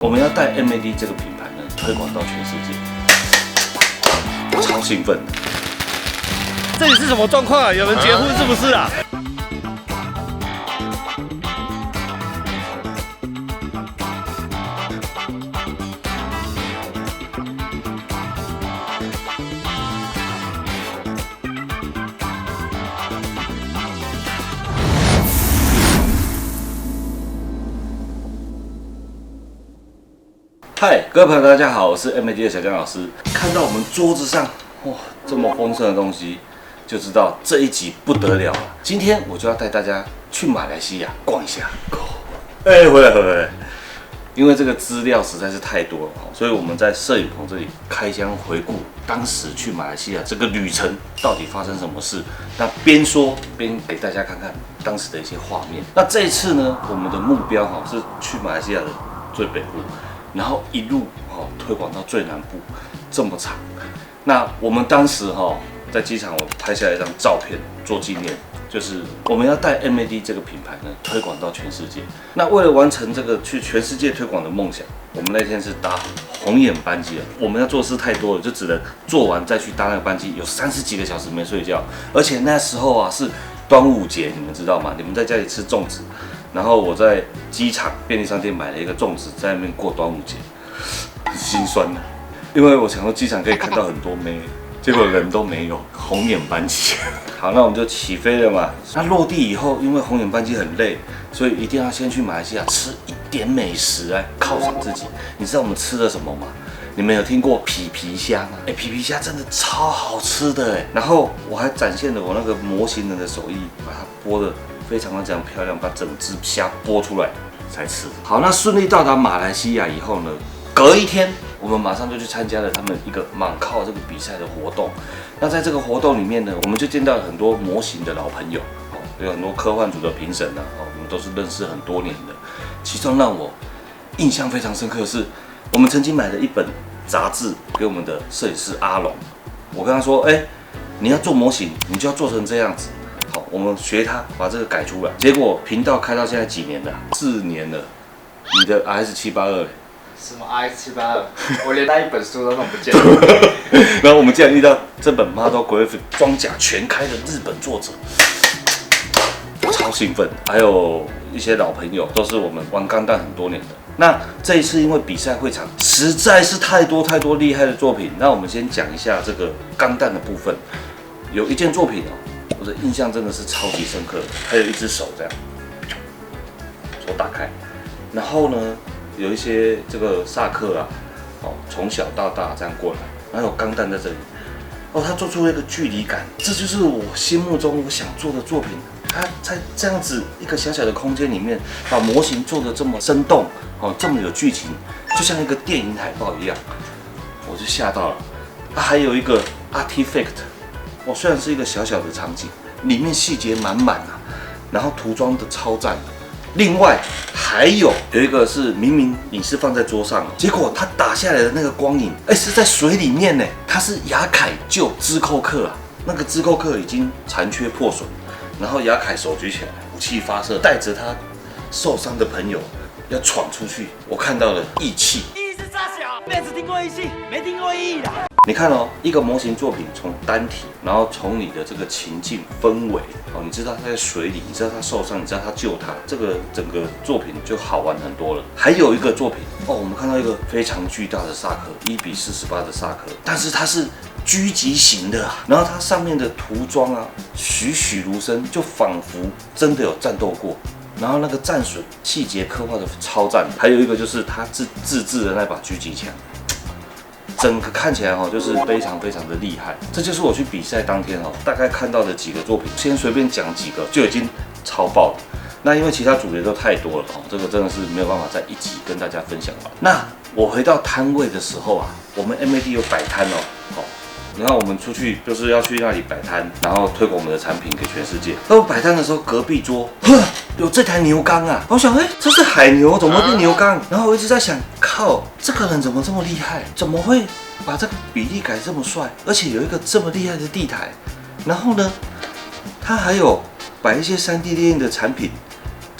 我们要带 MAD 这个品牌呢推广到全世界，我超兴奋的。这里是什么状况啊？有人结婚是不是啊？嗨，各位朋友，大家好，我是 MAD 的小江老师。看到我们桌子上哇这么丰盛的东西，就知道这一集不得了了。今天我就要带大家去马来西亚逛一下。回来，因为这个资料实在是太多了，所以我们在摄影棚这里开箱回顾当时去马来西亚这个旅程到底发生什么事。那边说边给大家看看当时的一些画面。那这一次呢，我们的目标是去马来西亚的最北部。然后一路推广到最南部，这么长。那我们当时在机场，我拍下来一张照片做纪念，就是我们要带 MAD 这个品牌呢推广到全世界。那为了完成这个去全世界推广的梦想，我们那天是搭红眼班机了。我们要做的事太多了，就只能做完再去搭那个班机，有30几个小时没睡觉。而且那时候是端午节，你们知道吗？你们在家里吃粽子。然后我在机场便利商店买了一个粽子，在那边过端午节，很心酸的，因为我想说机场可以看到很多妹，结果人都没有，红眼班机。好，那我们就起飞了嘛。那落地以后，因为红眼班机很累，所以一定要先去马来西亚吃一点美食来犒赏自己。你知道我们吃了什么吗？你们有听过皮皮虾吗？皮皮虾真的超好吃的哎。然后我还展现了我那个模型人的手艺，把它剥的非常的这样漂亮，把整只虾剥出来才吃。好，那顺利到达马来西亚以后呢，隔一天我们马上就去参加了他们一个蟒靠这个比赛的活动。那在这个活动里面呢，我们就见到了很多模型的老朋友，有很多科幻组的评审啊，我们都是认识很多年的。其中让我印象非常深刻的是，我们曾经买了一本杂志给我们的摄影师阿龙，我跟他说，你要做模型，你就要做成这样子。好，我们学他把这个改出来。结果频道开到现在几年了？4年了。你的 RS782什么 RS782？我连那一本书都弄不见了。然后我们竟然遇到这本 Model Graphic 装甲全开的日本作者，超兴奋。还有一些老朋友，都是我们玩钢弹很多年的。那这一次因为比赛会场实在是太多厉害的作品，那我们先讲一下这个钢弹的部分。有一件作品我的印象真的是超级深刻的，还有一只手这样，手打开，然后呢有一些这个萨克从小到大这样过来，然后有钢弹在这里，他做出了一个距离感，这就是我心目中我想做的作品。他在这样子一个小小的空间里面，把模型做得这么生动，这么有剧情，就像一个电影海报一样，我就吓到了。还有一个 artifact。虽然是一个小小的场景，里面细节满满然后涂装的超赞。另外还有一个是明明你是放在桌上，结果它打下来的那个光影，是在水里面呢。它是雅凯救兹寇克那个兹寇克已经残缺破损，然后雅凯手举起来，武器发射，带着他受伤的朋友要闯出去。我看到了义气。义是啥小？妹子听过义气，没听过义啦。你看一个模型作品从单体，然后从你的这个情境氛围，你知道他在水里，你知道他受伤，你知道他救他，这个整个作品就好玩很多了。还有一个作品我们看到一个非常巨大的萨克，1:48的萨克，但是它是狙击型的然后它上面的涂装栩栩如生，就仿佛真的有战斗过。然后那个战损细节刻画的超赞。还有一个就是他自制的那把狙击枪。整个看起来就是非常的厉害，这就是我去比赛当天大概看到的几个作品，先随便讲几个就已经超爆了。那因为其他组别都太多了这个真的是没有办法在一集跟大家分享完。那我回到摊位的时候我们 MAD 有摆摊你看我们出去就是要去那里摆摊，然后推广我们的产品给全世界。那我摆摊的时候，隔壁桌有这台牛缸我想这是海牛，怎么会变牛缸？然后我一直在想，靠，这个人怎么这么厉害？怎么会把这个比例改这么帅？而且有一个这么厉害的地台，然后呢，他还有摆一些3D 列印的产品，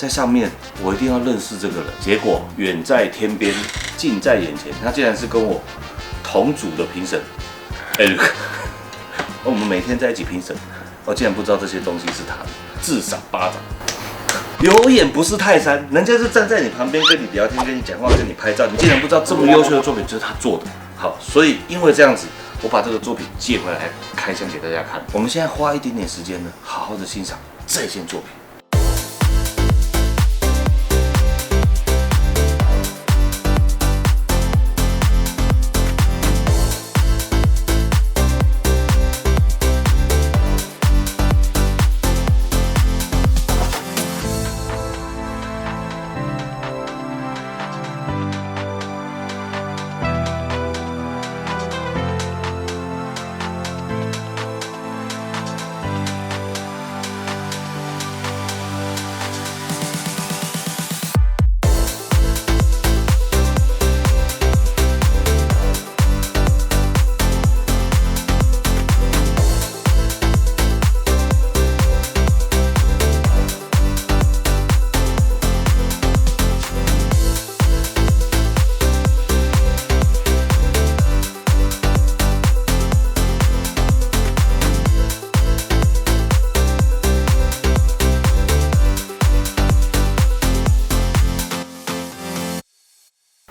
在上面，我一定要认识这个人。结果远在天边，近在眼前，他竟然是跟我同组的评审。我们每天在一起评审，我竟然不知道这些东西是他的，自赏巴掌。有眼不识泰山，人家是站在你旁边跟你聊天、跟你讲话、跟你拍照，你竟然不知道这么优秀的作品就是他做的。好，所以因为这样子，我把这个作品借回来开箱给大家看。我们现在花一点点时间呢，好好的欣赏这件作品。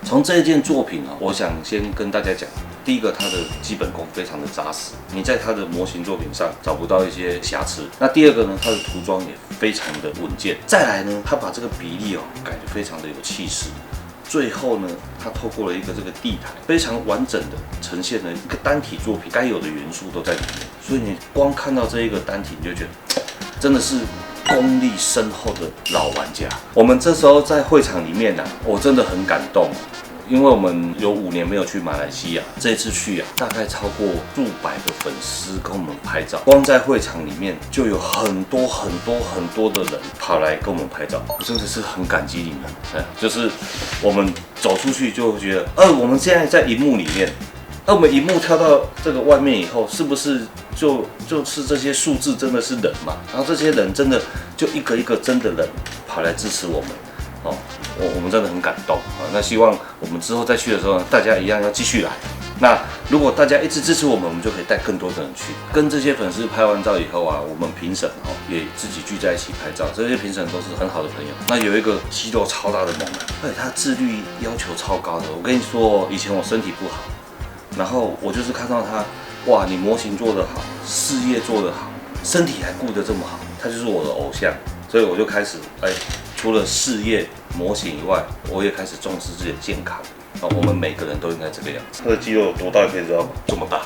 从这件作品啊，我想先跟大家讲，第一个，它的基本功非常的扎实，你在它的模型作品上找不到一些瑕疵。那第二个呢，它的涂装也非常的稳健。再来呢，它把这个比例改得非常的有气势。最后呢，它透过了一个这个地台，非常完整的呈现了一个单体作品该有的元素都在里面。所以你光看到这一个单体，你就觉得真的是功力深厚的老玩家。我们这时候在会场里面我真的很感动。因为我们有5年没有去马来西亚，这次去大概超过数百个粉丝跟我们拍照，光在会场里面就有很多的人跑来跟我们拍照，我真的是很感激你们。就是我们走出去就觉得，我们现在在荧幕里面，我们荧幕跳到这个外面以后，是不是就是这些数字真的是人嘛？然后这些人真的就一个一个真的人跑来支持我们。我们真的很感动啊！那希望我们之后再去的时候，大家一样要继续来。那如果大家一直支持我们，我们就可以带更多的人去。跟这些粉丝拍完照以后我们评审也自己聚在一起拍照。这些评审都是很好的朋友。那有一个肌肉超大的猛男，他自律要求超高的。我跟你说，以前我身体不好，然后我就是看到他，哇，你模型做得好，事业做得好，身体还顾得这么好，他就是我的偶像。所以我就开始除了事业模型以外，我也开始重视自己的健康。我们每个人都应该这个样子。他的肌肉有多大可以知道吗？这么大。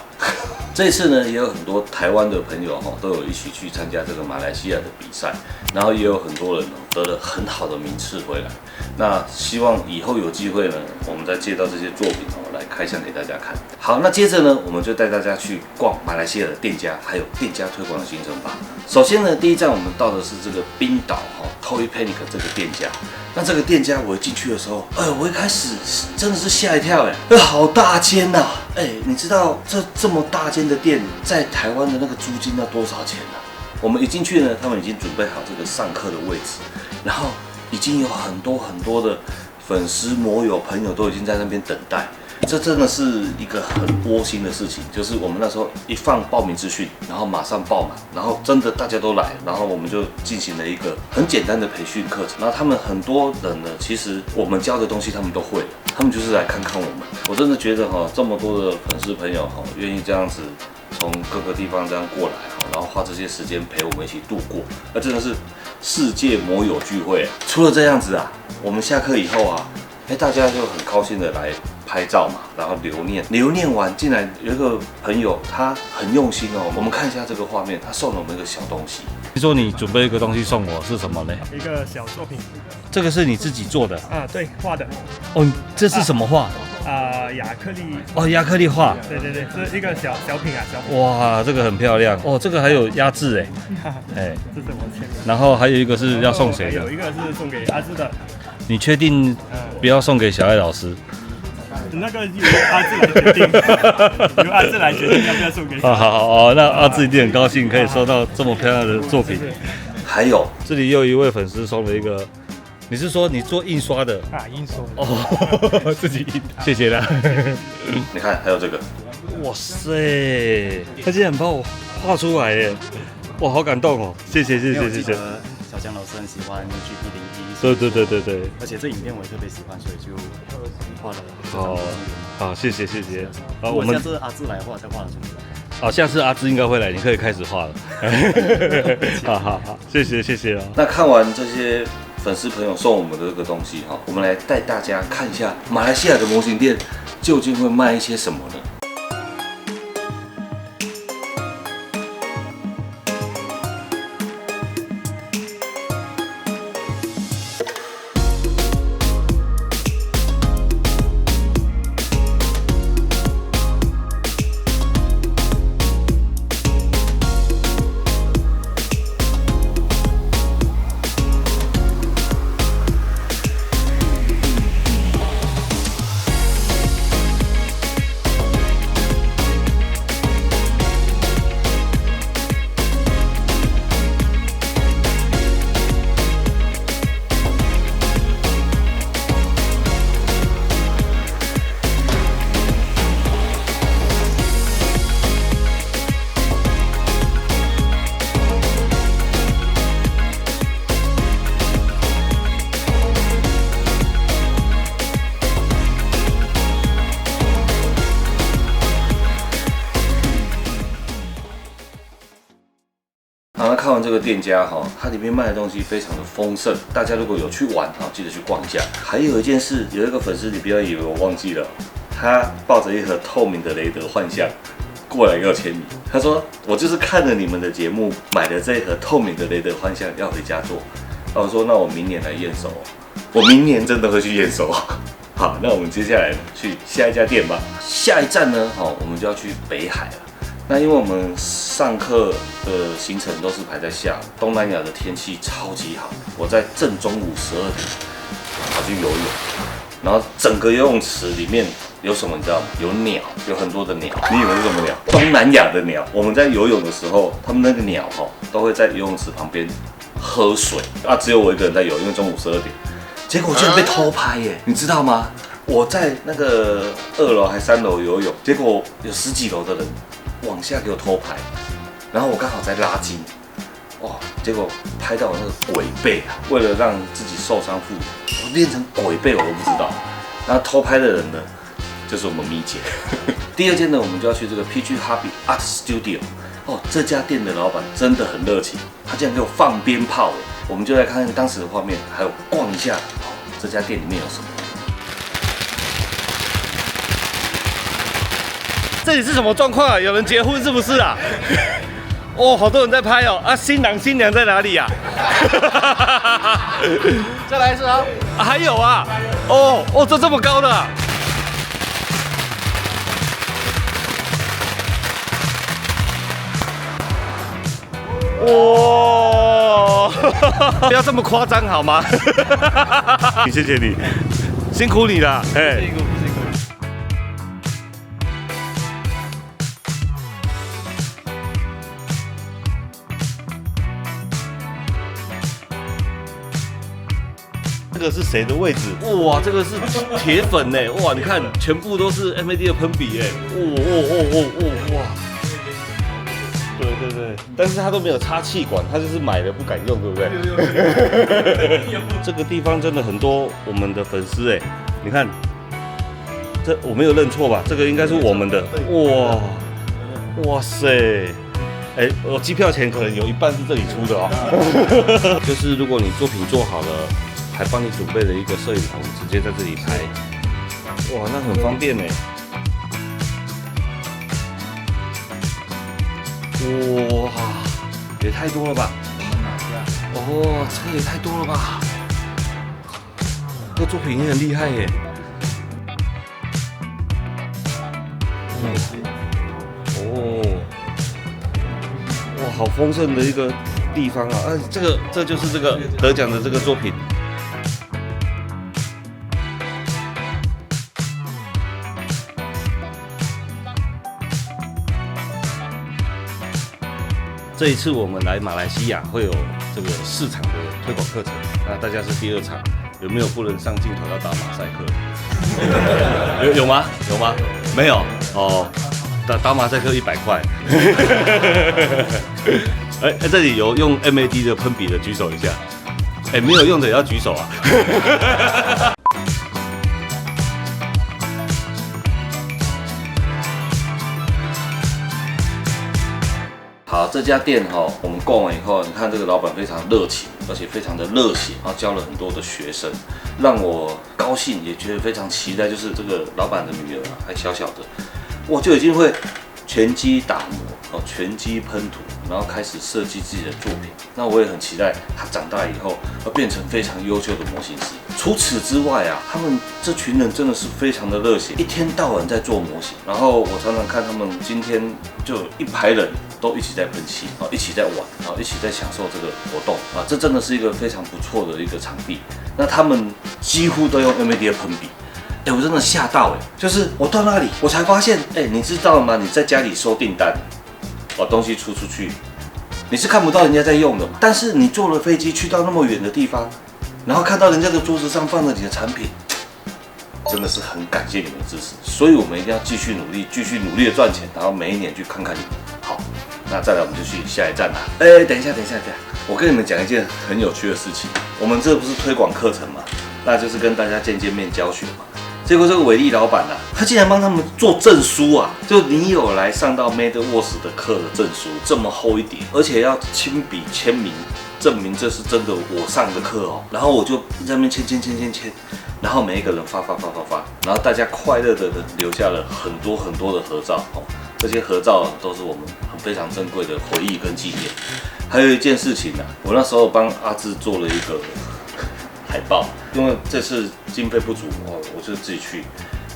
这一次呢，也有很多台湾的朋友都有一起去参加这个马来西亚的比赛，然后也有很多人得了很好的名次回来。那希望以后有机会呢，我们再借到这些作品来开箱给大家看。好，那接着呢，我们就带大家去逛马来西亚的店家，还有店家推广的行程吧。首先呢，第一站我们到的是这个冰岛Toy Panic 这个店家。那这个店家我一进去的时候，我一开始真的是吓一跳，好大间呐！你知道这么大间的店，在台湾的那个租金要多少钱呢？我们一进去呢，他们已经准备好这个上课的位置，然后已经有很多的粉丝、摩友、朋友都已经在那边等待。这真的是一个很窝心的事情，就是我们那时候一放报名资讯，然后马上爆满，然后真的大家都来，然后我们就进行了一个很简单的培训课程。然后他们很多人呢，其实我们教的东西他们都会了，他们就是来看看我们。我真的觉得这么多的粉丝朋友愿意这样子从各个地方这样过来然后花这些时间陪我们一起度过，那真的是世界摩友聚会。除了这样子我们下课以后大家就很高兴的来拍照嘛，然后留念完，竟然有一个朋友他很用心我们看一下这个画面，他送了我们一个小东西。你说你准备一个东西送我，是什么呢？一个小作品。这个是你自己做的对，画的。这是什么画？亚克力。亚克力画。对，是一个小品小品。哇，这个很漂亮这个还有压制这是我签的。然后还有一个是要送谁的？有一个是送给阿芝的。你确定不要送给小艾老师？那个由阿志来决定，由阿志来决定要不要送给谁。好，那阿志一定很高兴可以收到这么漂亮的作品。还有这里又一位粉丝送了一个你是说你做印刷的？啊，印刷的。哦，自己印，谢谢啦。你看，还有这个，哇塞，他竟然把我画出来耶！哇，好感动哦！谢谢。小江老师很喜欢 GP01，对，而且这影片我也特别喜欢，所以就画了。好，谢谢。好，我下次阿志来画再画得出来。好，下次阿芝应该会来，你可以开始画了。好，谢谢哦。那看完这些粉丝朋友送我们的这个东西哈，我们来带大家看一下马来西亚的模型店究竟会卖一些什么呢？好，那看完这个店家哈，它里面卖的东西非常的丰盛，大家如果有去玩哈，记得去逛一下。还有一件事，有一个粉丝，你不要以为我忘记了，他抱着一盒透明的雷德幻象过来要签名。他说我就是看了你们的节目，买了这一盒透明的雷德幻象要回家做。那我说那我明年来验收，我明年真的会去验收。好，那我们接下来去下一家店吧。下一站呢，我们就要去北海了。那因为我们上课的行程都是排在下午，东南亚的天气超级好，我在正中午12点跑去游泳，然后整个游泳池里面有什么你知道吗？有鸟，有很多的鸟。你以为是什么鸟？东南亚的鸟。我们在游泳的时候，他们那个鸟都会在游泳池旁边喝水啊，只有我一个人在游，因为中午12点，结果我居然被偷拍耶，你知道吗？我在那个2楼还3楼游泳，结果有10几楼的人往下给我偷拍，然后我刚好在拉筋，哇！结果拍到我那个鬼背啊，为了让自己受伤复原，我练成鬼背我都不知道。然后偷拍的人呢，就是我们咪姐。第二间呢，我们就要去这个 PG Hobby Art Studio。哦，这家店的老板真的很热情，他竟然给我放鞭炮哎！我们就来看看当时的画面，还有逛一下这家店里面有什么。这里是什么状况啊？有人结婚是不是啊？哦，好多人在拍哦。啊，新郎新娘在哪里呀？再来一次啊！还有啊？哦，这么高的啊？哇！不要这么夸张好吗？谢谢你，辛苦你了，哎。辛苦。这个是谁的位置？哇，这个是铁粉呢！哇，你看，全部都是 MAD 的喷笔哎！哇！对，但是他都没有插气管，他就是买了不敢用，对不对？这个地方真的很多我们的粉丝哎，你看，这我没有认错吧？这个应该是我们的哇塞！哎，我机票钱可能有一半是这里出的哦。就是如果你作品做好了。还帮你准备了一个摄影棚，直接在这里拍，哇，那很方便呢。哇，也太多了吧！哦，这个也太多了吧！这个作品也很厉害耶。哇，好丰盛的一个地方啊！这就是这个得奖的这个作品。这一次我们来马来西亚会有这个4场的推广课程，那大家是第2场，有没有不能上镜头要打马赛克？有吗？有吗？没有哦。打马赛克100块。这里有用 MAD 的喷笔的举手一下。没有用的也要举手啊。好，这家店我们逛完以后，你看这个老板非常热情，而且非常的热血，然后教了很多的学生，让我高兴，也觉得非常期待。就是这个老板的女儿还小小的，我就已经会拳击打磨，拳击喷涂，然后开始设计自己的作品。那我也很期待他长大以后要变成非常优秀的模型师。除此之外啊，他们这群人真的是非常的热血，一天到晚在做模型。然后我常常看他们今天就一排人都一起在喷漆，一起在玩，然后一起在享受这个活动啊，这真的是一个非常不错的一个场地。那他们几乎都用 MAD 的喷笔。我真的吓到就是我到那里，我才发现，你知道吗？你在家里收订单，东西出去，你是看不到人家在用的嘛。但是你坐了飞机去到那么远的地方，然后看到人家的桌子上放着你的产品，真的是很感谢你们的支持。所以我们一定要继续努力，继续努力的赚钱，然后每一年去看看你们。好，那再来我们就去下一站啦。等一下，我跟你们讲一件很有趣的事情。我们这不是推广课程嘛，那就是跟大家见面教学嘛。结果这个伟力老板啊，他竟然帮他们做证书啊！就你有来上到 MadeWorks 的课的证书，这么厚一叠，而且要亲笔签名，证明这是真的我上的课哦。然后我就在那边签，然后每一个人发，然后大家快乐的留下了很多的合照哦。这些合照都是我们非常珍贵的回忆跟纪念。还有一件事情啊，我那时候帮阿志做了一个海报，因为这次经费不足我就自己去。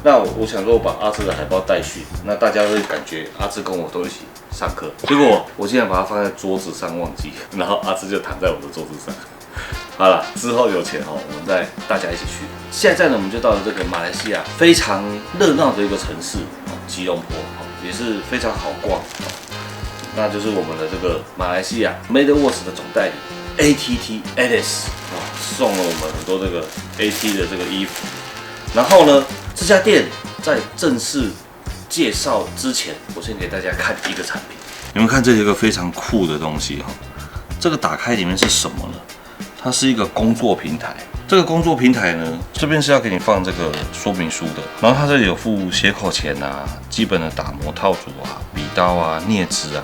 那我想说，我把阿志的海报带去，那大家会感觉阿志跟我都一起上课。结果我竟然把它放在桌子上忘记，然后阿志就躺在我的桌子上。好了，之后有钱我们再大家一起去。现在呢，我们就到了这个马来西亚非常热闹的一个城市吉隆坡，也是非常好逛。那就是我们的这个马来西亚 MadeWorks 的总代理 ATT Alice 送了我们很多这个 AT 的这个衣服。然后呢，这家店在正式介绍之前，我先给大家看一个产品。你们看，这有一个非常酷的东西这个打开里面是什么呢？它是一个工作平台。这个工作平台呢，这边是要给你放这个说明书的。然后它这里有附斜口钳啊、基本的打磨套组啊、笔刀啊、镊子啊，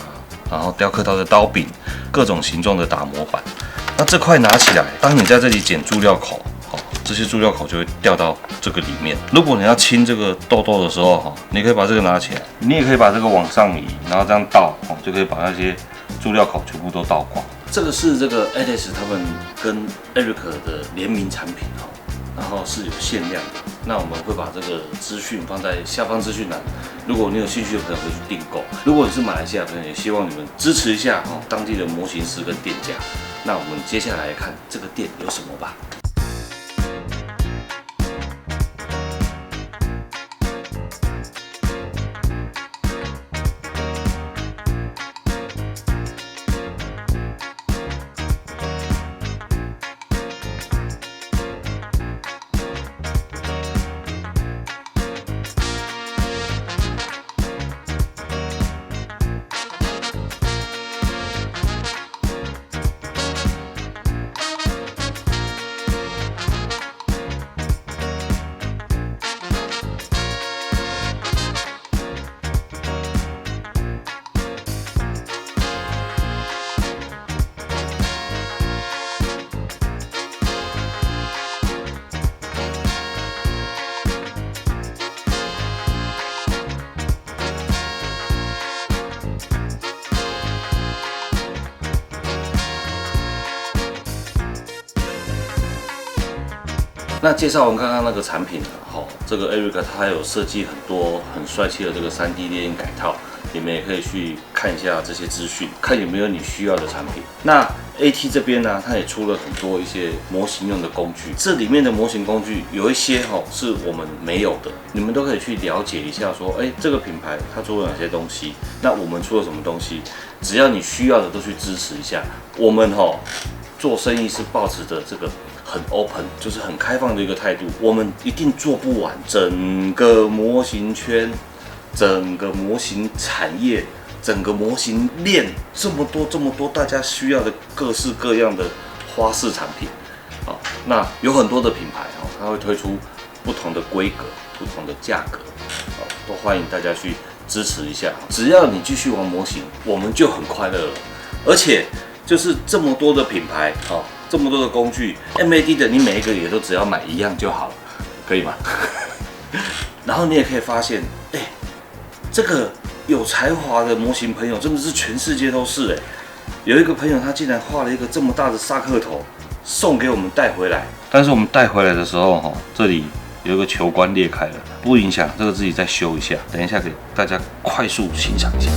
然后雕刻刀的刀柄，各种形状的打磨板。那这块拿起来，当你在这里剪注料口，这些注料口就会掉到这个里面。如果你要清这个痘痘的时候，你可以把这个拿起来，你也可以把这个往上移，然后这样倒，就可以把那些注料口全部都倒光。这个是这个 Alice 他们跟 Eric 的联名产品然后是有限量的。那我们会把这个资讯放在下方资讯栏，如果你有兴趣的朋友可以去订购。如果你是马来西亚朋友，也希望你们支持一下当地的模型师跟店家。那我们接下来看这个店有什么吧。那介绍完刚刚那个产品这个 Eric 他有设计很多很帅气的这个3D 列印改套，你们也可以去看一下这些资讯，看有没有你需要的产品。那 AT 这边呢，它也出了很多一些模型用的工具，这里面的模型工具有一些是我们没有的，你们都可以去了解一下说，这个品牌它出了哪些东西，那我们出了什么东西，只要你需要的都去支持一下。我们做生意是抱持着这个很 open， 就是很开放的一个态度。我们一定做不完整个模型圈、整个模型产业、整个模型链这么多大家需要的各式各样的花式产品。好，那有很多的品牌哦，它会推出不同的规格、不同的价格，哦，都欢迎大家去支持一下。只要你继续玩模型，我们就很快乐了。而且就是这么多的品牌，哦，这么多的工具 ，MAD 的你每一个也都只要买一样就好了，可以吗？然后你也可以发现，这个有才华的模型朋友真的是全世界都是有一个朋友他竟然画了一个这么大的萨克头。送给我们带回来，但是我们带回来的时候，这里有一个球冠裂开了，不影响，这个自己再修一下。等一下给大家快速欣赏一下。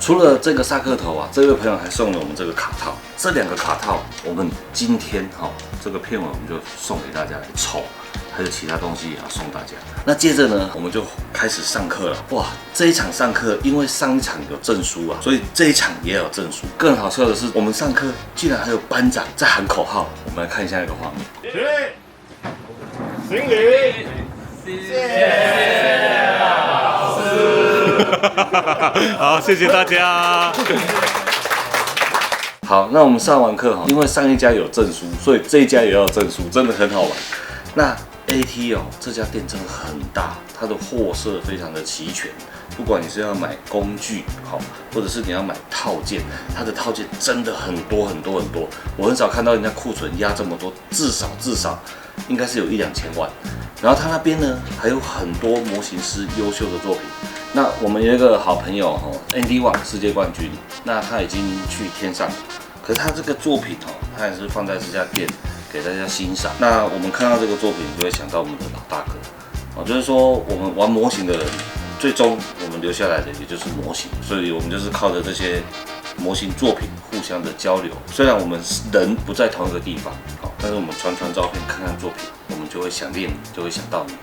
除了这个萨克头啊，这位朋友还送了我们这个卡套。这2个卡套，我们今天这个片尾我们就送给大家来抽，还有其他东西也要送大家。那接着呢，我们就开始上课了。哇，这一场上课，因为上一场有证书啊，所以这一场也有证书。更好笑的是，我们上课竟然还有班长在喊口号。我们来看一下那个画面。行礼，谢谢老师。好，谢谢大家。好，那我们上完课因为上一家有证书，所以这一家也要有证书，真的很好玩。那 AT 这家店真的很大，它的货色非常的齐全。不管你是要买工具或者是你要买套件，它的套件真的很多。我很少看到人家库存压这么多，至少应该是有1-2千万。然后他那边呢还有很多模型师优秀的作品。那我们有一个好朋友Andy Wang 世界冠军，那他已经去天上了，可是他这个作品他也是放在这家店给大家欣赏。那我们看到这个作品，就会想到我们的老大哥就是说我们玩模型的人，最终我们留下来的也就是模型，所以我们就是靠着这些模型作品互相的交流。虽然我们人不在同一个地方，但是我们传照片、看作品，我们就会想念你，就会想到你。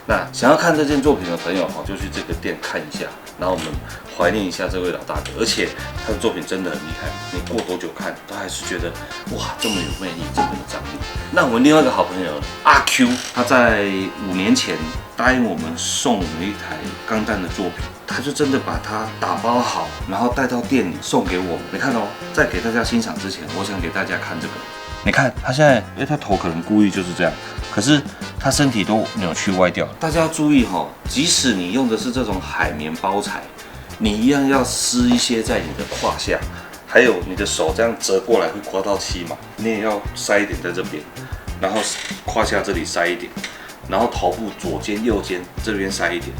那想要看这件作品的朋友就去这个店看一下，然后我们怀念一下这位老大哥。而且他的作品真的很厉害，你过多久看都还是觉得哇，这么有魅力，这么有张力。那我们另外一个好朋友阿 Q， 他在5年前答应我们送我们一台钢弹的作品，他就真的把它打包好，然后带到店里送给我们。你看在给大家欣赏之前，我想给大家看这个。你看他现在，因为他头可能故意就是这样，可是他身体都扭曲歪掉了。大家要注意即使你用的是这种海绵包材，你一样要撕一些在你的胯下，还有你的手这样折过来会刮到漆嘛，你也要塞一点在这边，然后胯下这里塞一点，然后头部左肩右肩这边塞一点。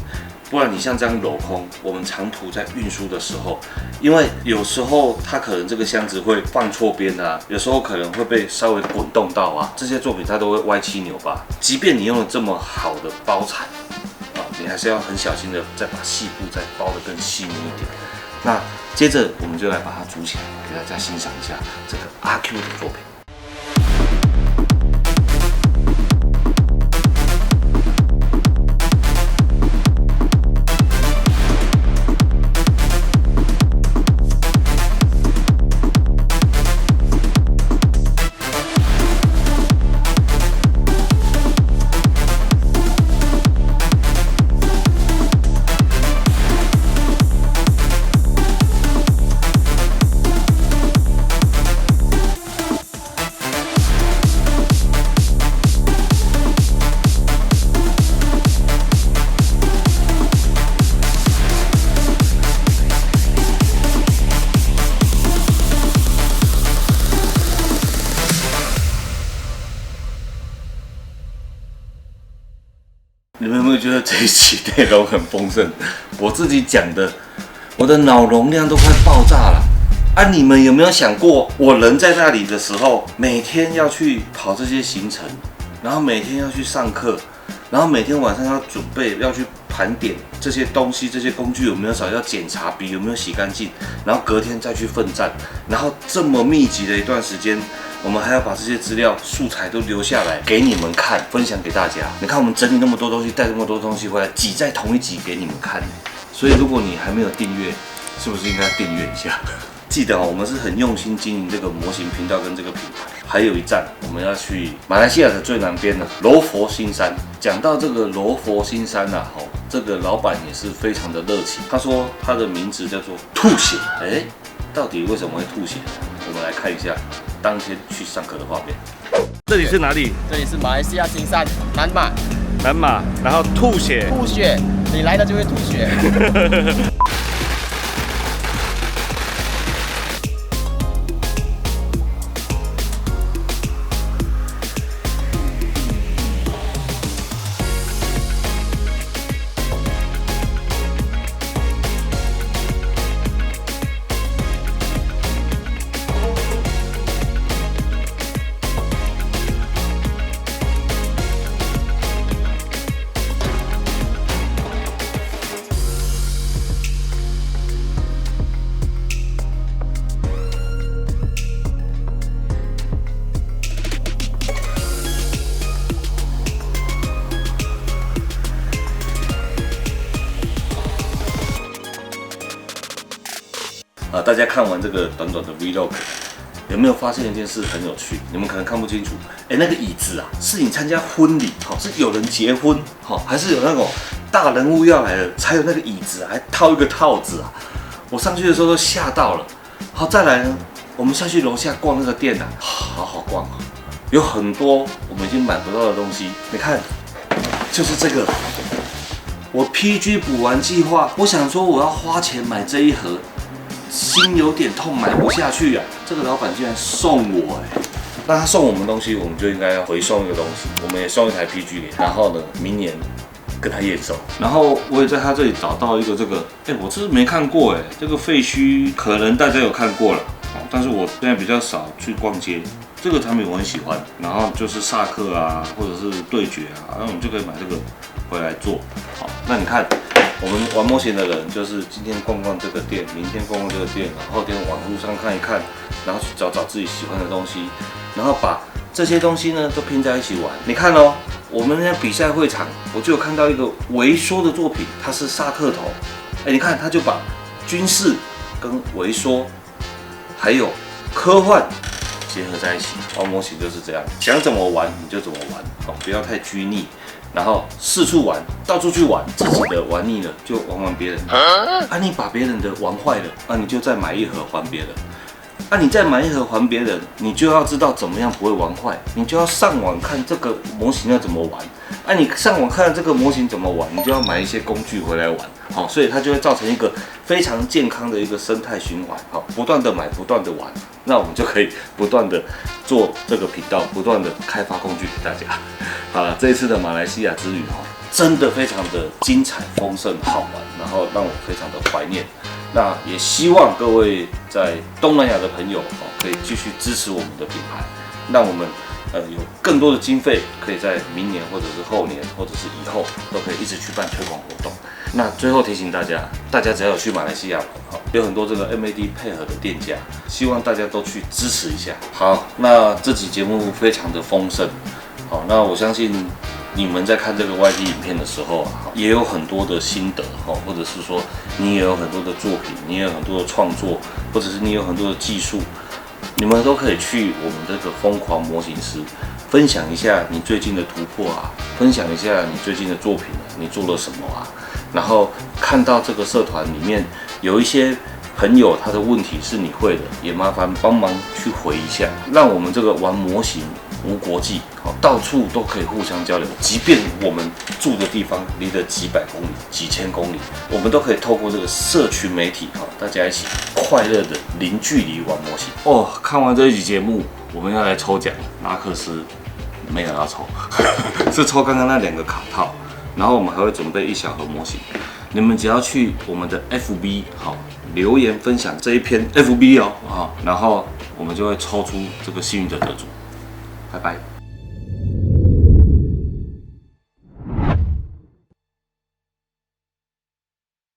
不然你像这样镂空，我们长途在运输的时候，因为有时候它可能这个箱子会放错边啊，有时候可能会被稍微滚动到啊，这些作品它都会歪七扭八。即便你用了这么好的包材你还是要很小心的再把细部再包得更细腻一点。那接着我们就来把它组起来，给大家欣赏一下这个阿 Q 的作品。你们有没有觉得这一期内容很丰盛？我自己讲的，我的脑容量都快爆炸了啊！你们有没有想过，我人在那里的时候，每天要去跑这些行程，然后每天要去上课，然后每天晚上要准备要去拍盘点这些东西、这些工具有没有少，要检查笔有没有洗干净，然后隔天再去奋战，然后这么密集的一段时间，我们还要把这些资料素材都留下来给你们看，分享给大家。你看我们整理那么多东西，带那么多东西回来，挤在同一集给你们看。所以如果你还没有订阅，是不是应该订阅一下？记得我们是很用心经营这个模型频道跟这个品牌。还有一站，我们要去马来西亚的最南边的罗佛新山。讲到这个罗佛新山啊，这个老板也是非常的热情。他说他的名字叫做吐血，到底为什么会吐血？我们来看一下当天去上课的画面。这里是哪里？这里是马来西亚新山南马，南马，然后吐血，吐血，你来了就会吐血。大家看完这个短短的 vlog， 有没有发现一件事很有趣？你们可能看不清楚，那个椅子啊，是你参加婚礼，是有人结婚，还是有那种大人物要来了才有那个椅子，还套一个套子啊？我上去的时候都吓到了。好，再来呢，我们下去楼下逛那个店啊，好好逛啊，有很多我们已经买不到的东西。你看，就是这个，我 PG 补完计划，我想说我要花钱买这一盒。心有点痛，买不下去啊！这个老板竟然送我那他送我们东西，我们就应该要回送一个东西。我们也送一台 PG 给，然后呢，明年跟他验收。然后我也在他这里找到一个这个，我这是没看过这个废墟可能大家有看过了，但是我现在比较少去逛街。这个产品我很喜欢，然后就是萨克啊，或者是对决啊，那我们就可以买这个回来做。好，那你看。我们玩模型的人，就是今天逛逛这个店，明天逛逛这个店，后天网络上看一看，然后去找找自己喜欢的东西，然后把这些东西呢都拼在一起玩。你看哦，我们那比赛会场，我就有看到一个微缩的作品，它是萨克头。你看，他就把军事跟微缩还有科幻结合在一起。玩模型就是这样，想怎么玩你就怎么玩，不要太拘泥。然后四处玩，到处去玩，自己的玩腻了就玩别人的。你把别人的玩坏了，你就再买一盒还别人。你再买一盒还别人，你就要知道怎么样不会玩坏，你就要上网看这个模型要怎么玩。你上网看这个模型怎么玩，你就要买一些工具回来玩。所以它就会造成一个非常健康的一个生态循环。不断的买，不断的玩，那我们就可以不断的做这个频道，不断的开发工具给大家。好了，这一次的马来西亚之旅真的非常的精彩、丰盛、好玩，然后让我非常的怀念。那也希望各位在东南亚的朋友可以继续支持我们的品牌，让我们有更多的经费，可以在明年或者是后年或者是以后都可以一直去办推广活动。那最后提醒大家，大家只要有去马来西亚玩，有很多这个 MAD 配合的店家，希望大家都去支持一下。好，那这期节目非常的丰盛。好，那我相信你们在看这个 YT 影片的时候也有很多的心得或者是说你也有很多的作品，你也有很多的创作，或者是你有很多的技术，你们都可以去我们这个疯狂模型师分享一下你最近的突破分享一下你最近的作品你做了什么然后看到这个社团里面有一些朋友他的问题是你会的，也麻烦帮忙去回一下，让我们这个玩模型无国际，到处都可以互相交流。即便我们住的地方离了几百公里、几千公里，我们都可以透过这个社群媒体，大家一起快乐的零距离玩模型。看完这一集节目，我们要来抽奖，拉克斯没有要抽，是抽刚刚那2个卡套，然后我们还会准备1小盒模型。你们只要去我们的 FB 留言分享这一篇 FB 然后我们就会抽出这个幸运的得主。拜拜。